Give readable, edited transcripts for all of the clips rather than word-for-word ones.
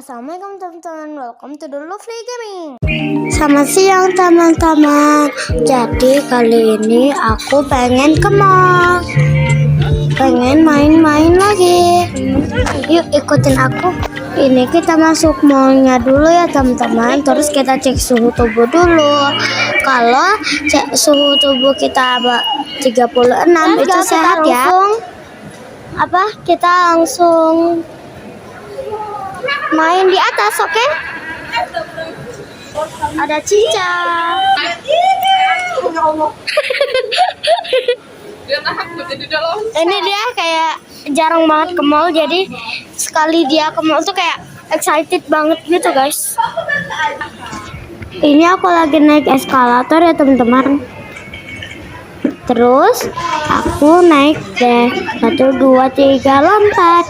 Assalamualaikum teman-teman, welcome to the Lovely Gaming. Selamat siang teman-teman. Jadi kali ini aku pengen ke mall, pengen main-main lagi. Yuk ikutin aku. Ini kita masuk mallnya dulu ya teman-teman. Terus kita cek suhu tubuh dulu. Kalau cek suhu tubuh kita 36 itu sehat ya. Kita langsung main di atas, oke? Ada Cica. Ini dia kayak jarang banget ke mall, jadi sekali dia ke mall tuh kayak excited banget gitu guys. Ini aku lagi naik eskalator ya teman-teman. Terus aku naik deh 1, 2, 3 lompat.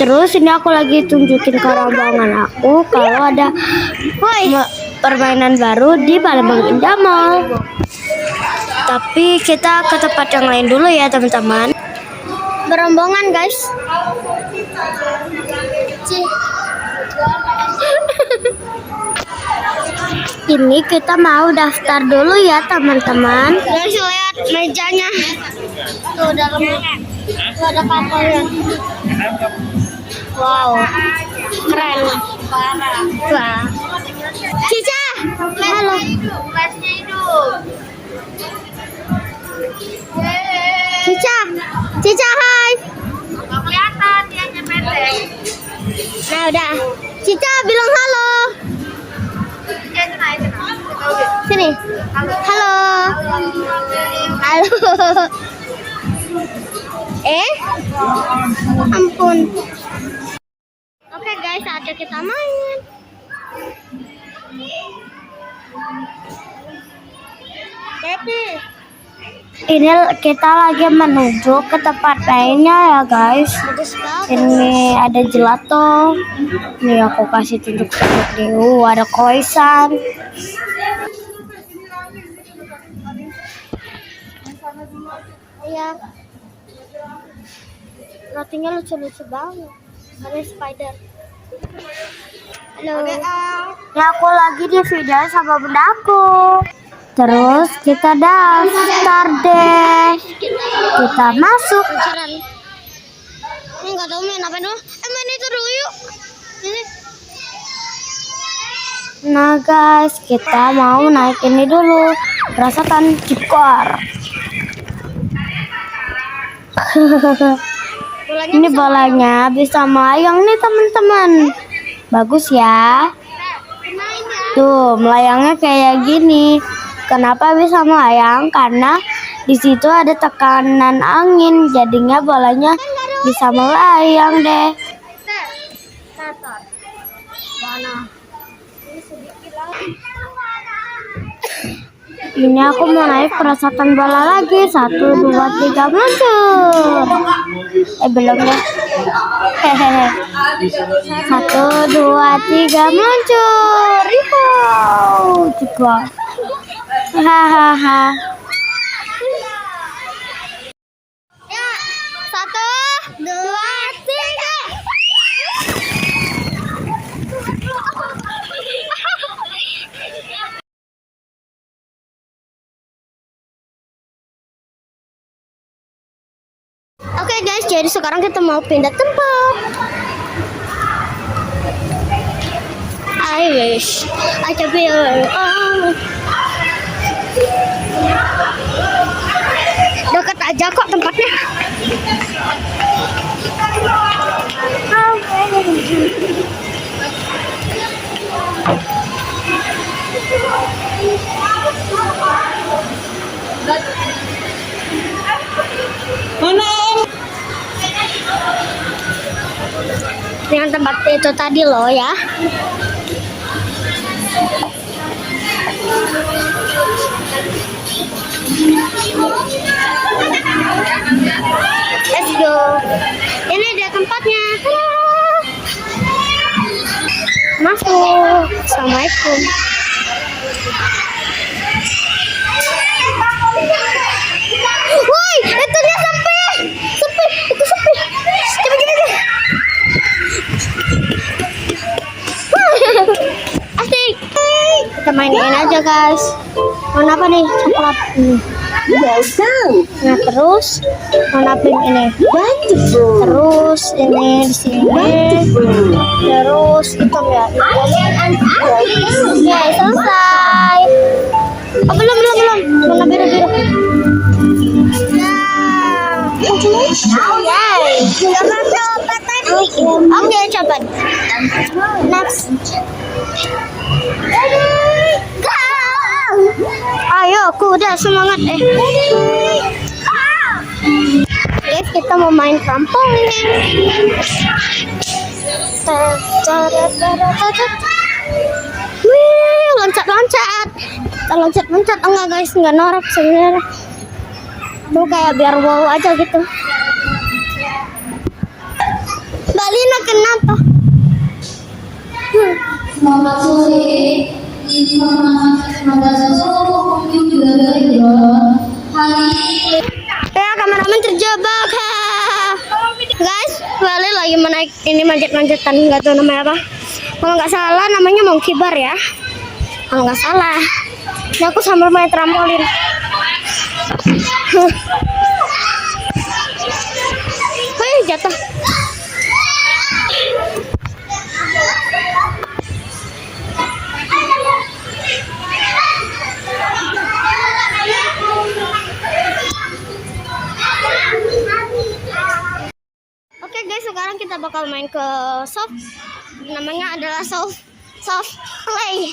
Terus ini aku lagi tunjukin ke rombongan aku kalau ada permainan baru di Palembang Indah Mall. Tapi kita ke tempat yang lain dulu ya teman-teman. Berombongan guys. Ini kita mau daftar dulu ya teman-teman. Guys lihat mejanya. Tuh dalamnya. Tuh ada kapalnya. Wow, keren. Wah. Cica, halo. Cica, hai. Nggak kelihatan, dia pendek. Nah udah, Cica bilang halo. Sini. Halo. Ampun. Oke guys, saatnya kita main. Ini kita lagi menuju ke tempat mainnya ya guys. Ini ada gelato. Nih aku kasih tunjuk-tunjuk dulu. Ada koisan. Iya. Rotinya lucu-lucu banget. Ada spider. Halo. Ya aku lagi di video sama bunda aku. Terus kita daftar deh. Kita masuk. Nggak tahu main apa dulu. Main itu dulu yuk. Ini. Nah guys, kita mau naik ini dulu. Rasakan cikor. Ini bolanya bisa melayang nih teman-teman. Bagus ya. Tuh melayangnya kayak gini. Kenapa bisa melayang? Karena di situ ada tekanan angin, jadinya bolanya bisa melayang deh. Ini aku mau naik perosotan bola lagi. 1, 2, 3 meluncur. Belum deh. 1, 2, 3 meluncur. Wow, cukup. Hahaha. Ya, 1, 2, 3. Oke guys, jadi sekarang kita mau pindah tempat. I wish I could be dekat aja kok tempatnya. Yang tempat itu tadi loh ya. Let's go. Ini dia tempatnya. Masuk. Assalamualaikum. Woi, itu dia sepi. Itu sepi. Coba. mainin aja guys. Warna apa nih? Coklat. Nah terus warna pink ini. Terus ini di sini. Terus hitam ya. Ya selesai. Oh, belum. Warna biru. Oke, cepat. Next. Ayo, kuda semangat Guys, kita mau main trampolin. Wih, loncat. Kita loncat enggak guys, enggak norak sebenarnya. Tuh kayak biar wow aja gitu. Mbak Lina kenapa? Selamat sore. Informasi Madrasah Solo Hukum Bidadari hari ini. Ya, kameramen terjebak. Guys, Bali lagi menaik ini manjat-manjatan, nggak tahu namanya apa. Kalau nggak salah namanya monkey bar ya. Kalau nggak salah. Ini aku sambil main trampolin. Wih, jatuh. Oke guys, sekarang kita bakal main ke soft. Namanya adalah soft play.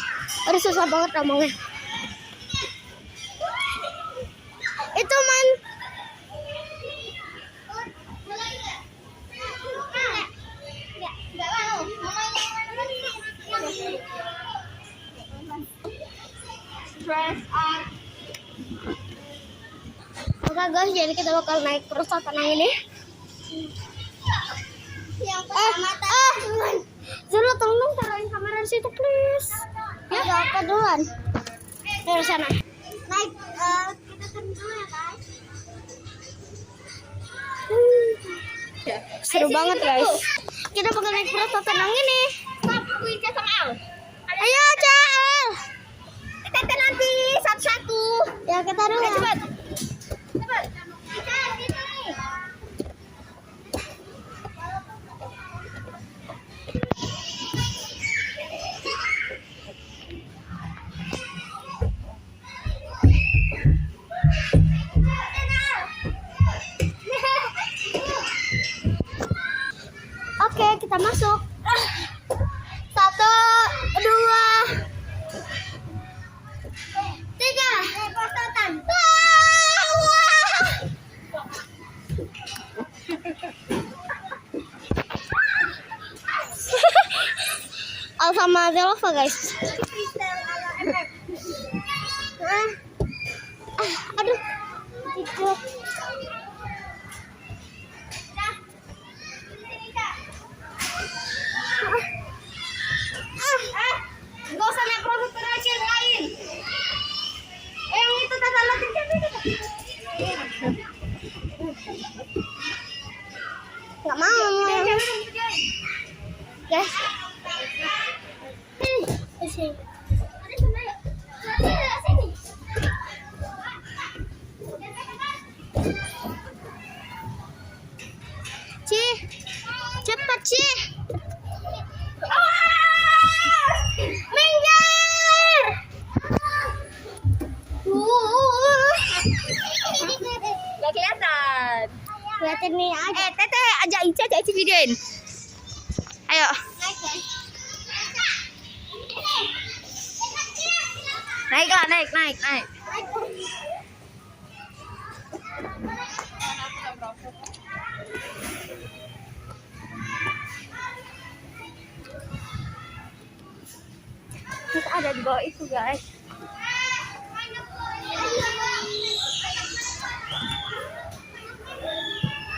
Aduh, susah banget ngomongnya. Itu main Oke guys, jadi kita bakal naik perusahaan yang ini. Yang pertama Zulu, tolong taruhin kamera di situ please. Ya, apa duluan? Dari sana. Naik, kita turun dulu ya guys. Seru banget guys. Kita bakal naik perusahaan yang ini. Ayo Cel. Kita nanti satu-satu. Ya kita dulu. Cepat. Oke, kita masuk. 1, 2, 3. Perosotan. Al sama Zelova guys. Aduh. Gak usah naik prosedur aja yang lain. Yang itu tata latih nggak mau. Guys. Ci, cepat Ci. Minggir. Gak kelihatan. Lihatin nih aja. Teteh, ajak Ica videoin. Ayo. Naiklah, naik. Kita ada di bawah itu guys.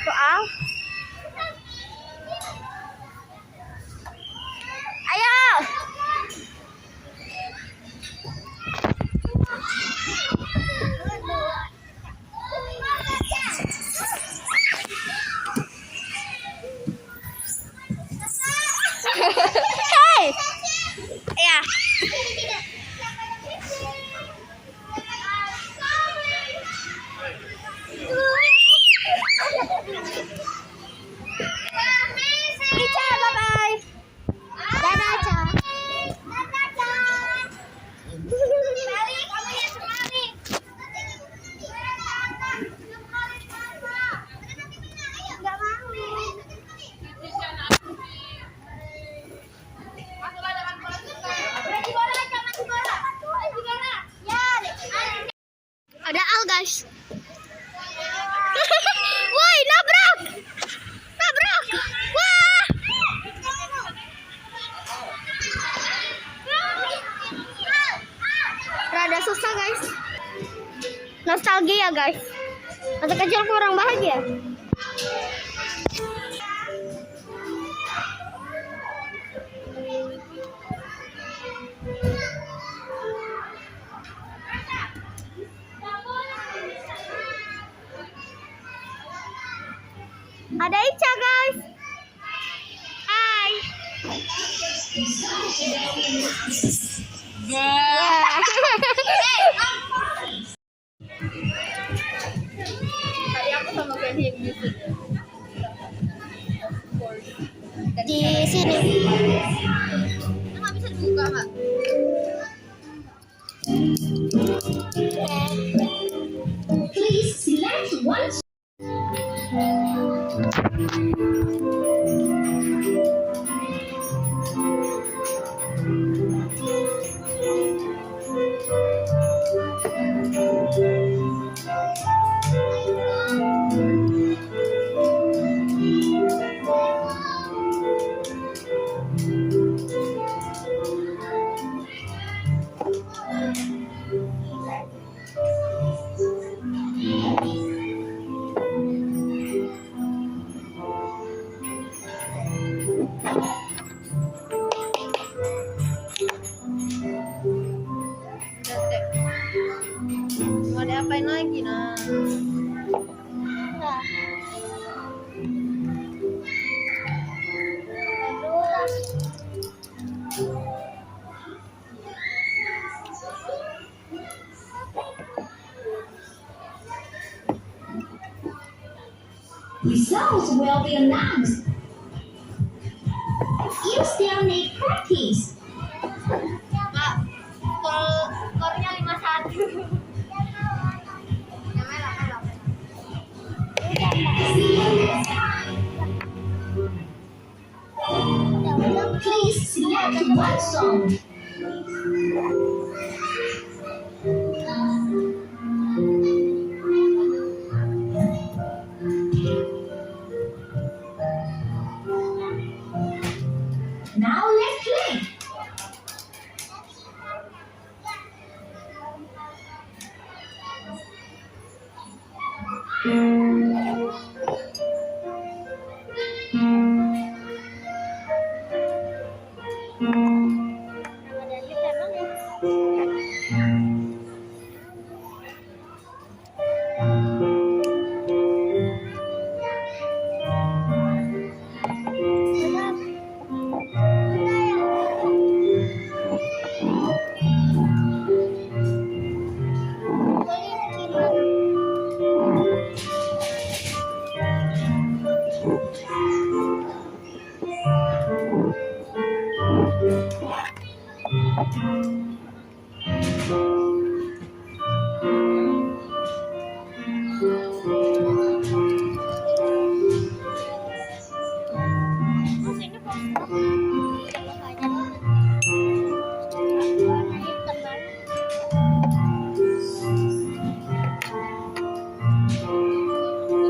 Soal. Ayo. Hey. Ya. guys. Woi, nabrak. Nabrak. Wah. Rada susah guys. Nostalgia guys. Masa kecil kurang bahagia. Ada Ica guys. Hai. Tadi aku sama Kenny yang nyusun. Di sini. Nggak bisa dibuka nggak? Please select one. Mau diapain lagi nah? Results will be announced. You still need practice. Pak, skornya 5-1. Please select one song. Now let's play.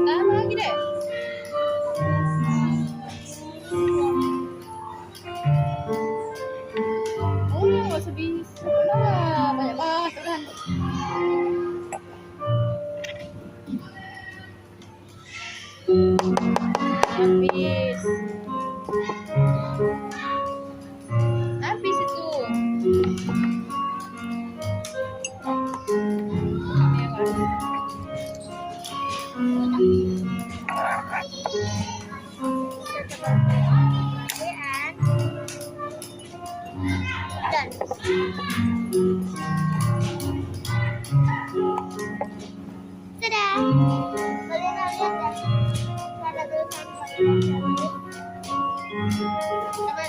Tambah lagi deh. Oh, nggak usah bisa. Udah, banyak banget kan. Habis. Habis itu. Ini Dan sudah. Kalian lihat ya. Ada tulisan Sampai